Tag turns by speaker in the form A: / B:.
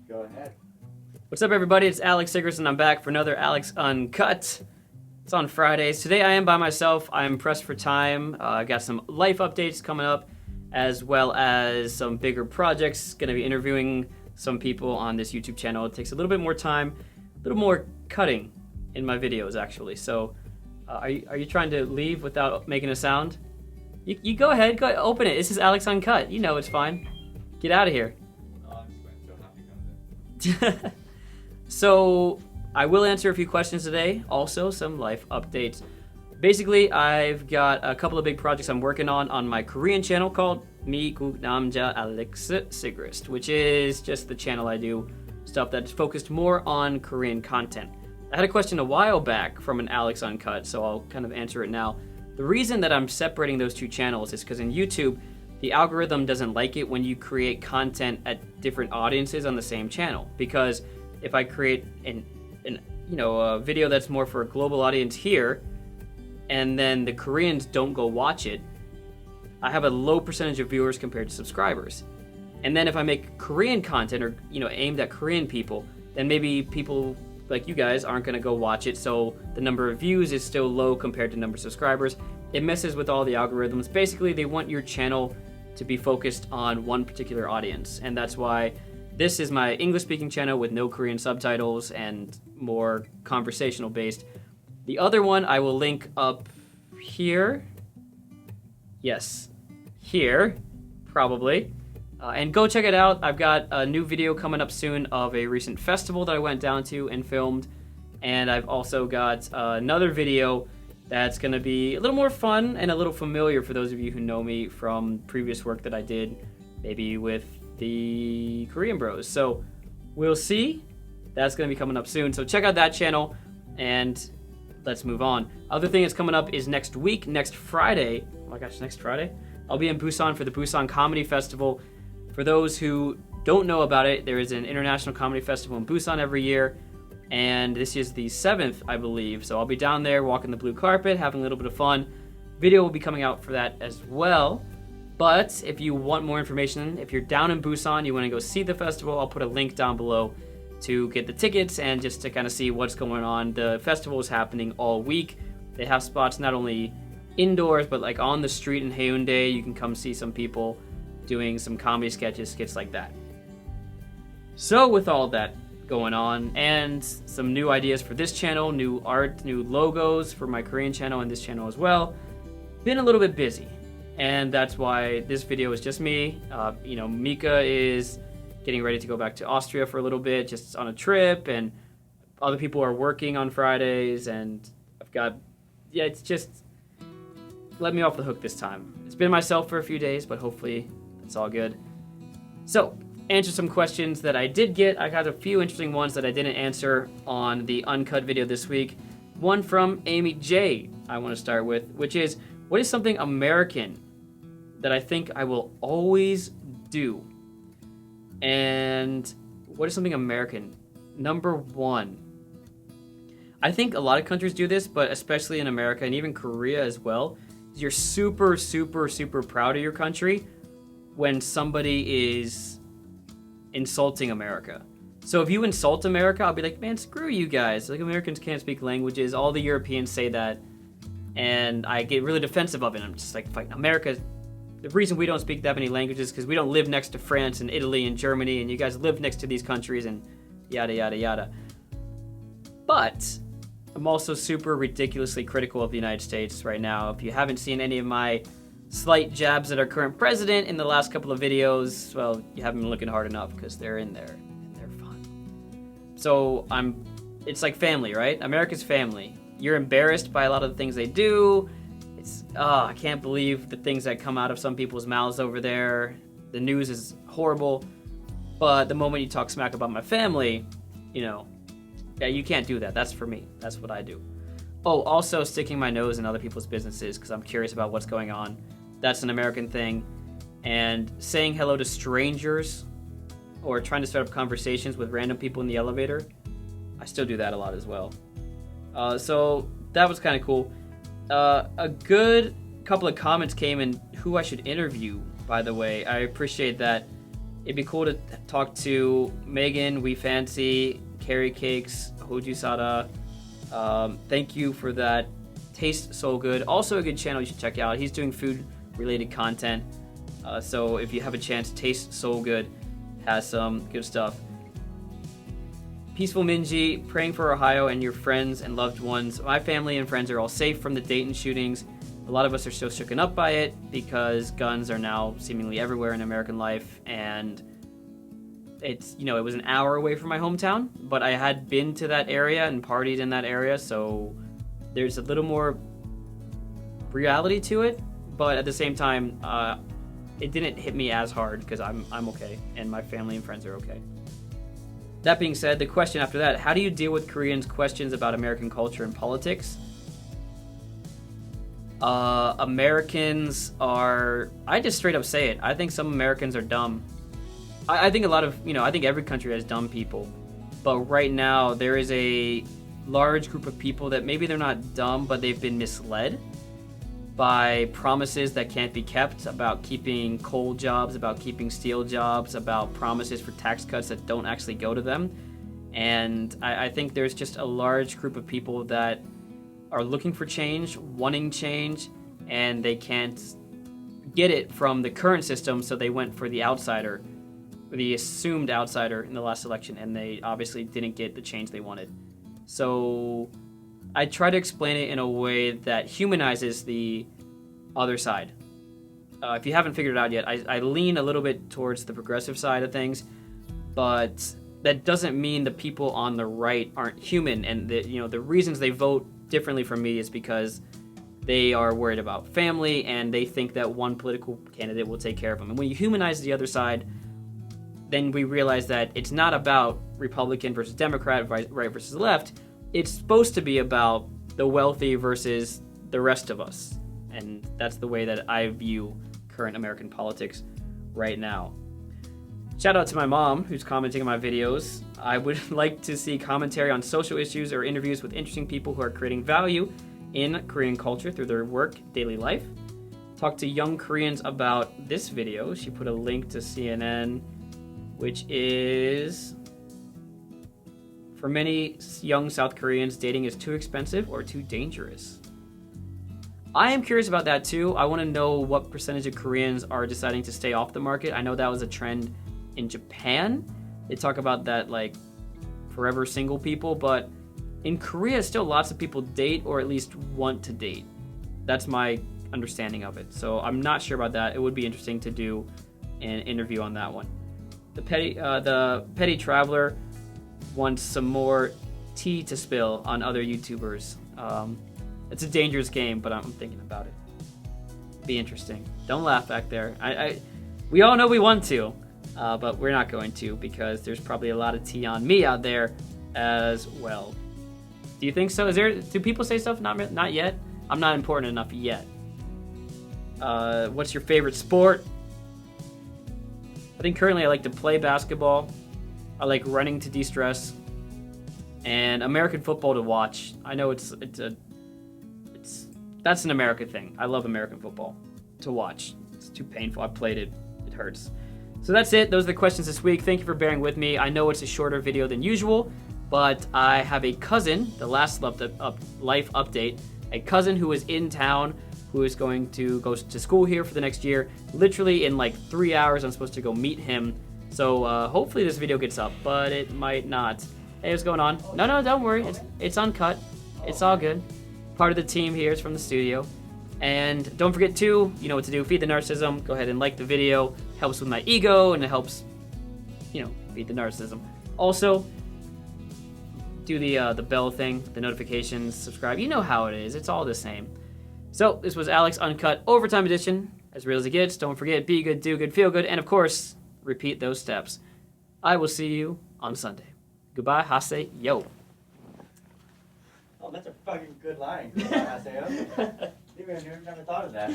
A: Go ahead.
B: What's up, everybody? It's Alex Sigrist, and I'm back for another Alex Uncut. It's on Fridays. Today I am by myself. I'm pressed for time. I've got some life updates coming up, as well as some bigger projects. Going to be interviewing some people on this YouTube channel. It takes a little bit more time, a little more cutting in my videos, actually. So, are you trying to leave without making a sound? You go ahead. Go open it. This is Alex Uncut. You know it's fine. Get out of here. So I will answer a few questions today, also some life updates. Basically, I've got a couple of big projects I'm working on my Korean channel called Mi Guk Namja Alex Sigrist, which is just the channel I do stuff that's focused more on Korean content. I had a question a while back from an Alex Uncut, so I'll kind of answer it now. The reason that I'm separating those two channels is because in YouTube, the algorithm doesn't like it when you create content at different audiences on the same channel. Because if I create a video that's more for a global audience here, and then the Koreans don't go watch it, I have a low percentage of viewers compared to subscribers. And then if I make Korean content or aimed at Korean people, then maybe people like you guys aren't going to go watch it, so the number of views is still low compared to number of subscribers. It messes with all the algorithms. Basically, they want your channel to be focused on one particular audience, and that's why this is my English-speaking channel with no Korean subtitles and more conversational based. The other one I will link up here. Yes, here, probably. And go check it out. I've got a new video coming up soon of a recent festival that I went down to and filmed. And I've also got another video that's going to be a little more fun and a little familiar for those of you who know me from previous work that I did, maybe with the Korean Bros. So we'll see. That's going to be coming up soon. So check out that channel and let's move on. Other thing that's coming up is next week, next Friday. Oh my gosh, next Friday? I'll be in Busan for the Busan Comedy Festival. For those who don't know about it, there is an international comedy festival in Busan every year. And this is the 7th, I believe. So I'll be down there walking the blue carpet, having a little bit of fun. Video will be coming out for that as well. But if you want more information, if you're down in Busan, you want to go see the festival, I'll put a link down below to get the tickets and just to kind of see what's going on. The festival is happening all week. They have spots not only indoors, but like on the street in Haeundae. You can come see some people doing some comedy skits like that. So with all that going on and some new ideas for this channel, new art, new logos for my Korean channel and this channel as well, been a little bit busy. And that's why this video is just me. Mika is getting ready to go back to Austria for a little bit, just on a trip, and other people are working on Fridays, and it's just let me off the hook this time. It's been myself for a few days, but hopefully it's all good. So, answer some questions that I did get. I got a few interesting ones that I didn't answer on the Uncut video this week. One from Amy J. I want to start with, which is, what is something American that I think I will always do? And what is something American? Number one, I think a lot of countries do this, but especially in America and even Korea as well, you're super, super, super proud of your country when somebody is insulting America. So if you insult America, I'll be like, man, screw you guys. Like, Americans can't speak languages. All the Europeans say that. And I get really defensive of it. I'm just like, fighting America. The reason we don't speak that many languages is because we don't live next to France and Italy and Germany, and you guys live next to these countries and yada, yada, yada. But I'm also super ridiculously critical of the United States right now. If you haven't seen any of my slight jabs at our current president in the last couple of videos, well, you haven't been looking hard enough because they're in there and they're fun. So it's like family, right? America's family. You're embarrassed by a lot of the things they do. I can't believe the things that come out of some people's mouths over there. The news is horrible. But the moment you talk smack about my family, you can't do that. That's for me. That's what I do. Oh, also sticking my nose in other people's businesses because I'm curious about what's going on. That's an American thing. And saying hello to strangers or trying to start up conversations with random people in the elevator, I still do that a lot as well. So that was kind of cool. A good couple of comments came in who I should interview, by the way. I appreciate that. It'd be cool to talk to Megan, We Fancy, Carrie Cakes, Hoju Sada. Thank you for that. Tastes So Good. Also a good channel you should check out. He's doing food-related content. So if you have a chance, Tastes So Good has some good stuff. Peaceful Minji, praying for Ohio and your friends and loved ones. My family and friends are all safe from the Dayton shootings. A lot of us are still shooken up by it because guns are now seemingly everywhere in American life, and it's, it was an hour away from my hometown, but I had been to that area and partied in that area, so there's a little more reality to it, but at the same time, it didn't hit me as hard because I'm okay, and my family and friends are okay. That being said, the question after that, how do you deal with Koreans' questions about American culture and politics? Americans are, I just straight up say it, I think some Americans are dumb. I think a lot of, I think every country has dumb people, but right now there is a large group of people that maybe they're not dumb, but they've been misled by promises that can't be kept about keeping coal jobs, about keeping steel jobs, about promises for tax cuts that don't actually go to them. And I think there's just a large group of people that are looking for change, wanting change, and they can't get it from the current system, so they went for the outsider, the assumed outsider in the last election, and they obviously didn't get the change they wanted. So I try to explain it in a way that humanizes the other side. If you haven't figured it out yet, I lean a little bit towards the progressive side of things, but that doesn't mean the people on the right aren't human, and the reasons they vote differently from me is because they are worried about family and they think that one political candidate will take care of them. And when you humanize the other side, then we realize that it's not about Republican versus Democrat, right versus left. It's supposed to be about the wealthy versus the rest of us. And that's the way that I view current American politics right now. Shout out to my mom, who's commenting on my videos. I would like to see commentary on social issues or interviews with interesting people who are creating value in Korean culture through their work, daily life. Talk to young Koreans about this video. She put a link to CNN, which is, for many young South Koreans, dating is too expensive or too dangerous. I am curious about that too. I want to know what percentage of Koreans are deciding to stay off the market. I know that was a trend in Japan. They talk about that, like, forever single people, but in Korea still lots of people date or at least want to date. That's my understanding of it. So I'm not sure about that. It would be interesting to do an interview on that one. The petty traveler wants some more tea to spill on other YouTubers. It's a dangerous game, but I'm thinking about it. Be interesting. Don't laugh back there. We all know we want to, but we're not going to because there's probably a lot of tea on me out there as well. Do you think so? Do people say stuff? Not yet. I'm not important enough yet. What's your favorite sport? I think currently I like to play basketball. I like running to de-stress, and American football to watch. I know that's an American thing. I love American football to watch. It's too painful. I played it. It hurts. So that's it. Those are the questions this week. Thank you for bearing with me. I know it's a shorter video than usual, but I have a cousin, the last life update, a cousin who is in town who is going to go to school here for the next year. Literally in like 3 hours, I'm supposed to go meet him. So hopefully this video gets up, but it might not. Hey, what's going on? No, don't worry. It's uncut. It's all good. Part of the team here is from the studio. And don't forget to, you know what to do, feed the narcissism. Go ahead and like the video. Helps with my ego, and it helps, feed the narcissism. Also, do the bell thing, the notifications, subscribe. You know how it is. It's all the same. So this was Alex Uncut Overtime Edition. As real as it gets. Don't forget, be good, do good, feel good, and of course, repeat those steps. I will see you on Sunday. Goodbye, Hase, yo.
A: Oh, that's a fucking good line. Goodbye, Haseo. Never thought of that.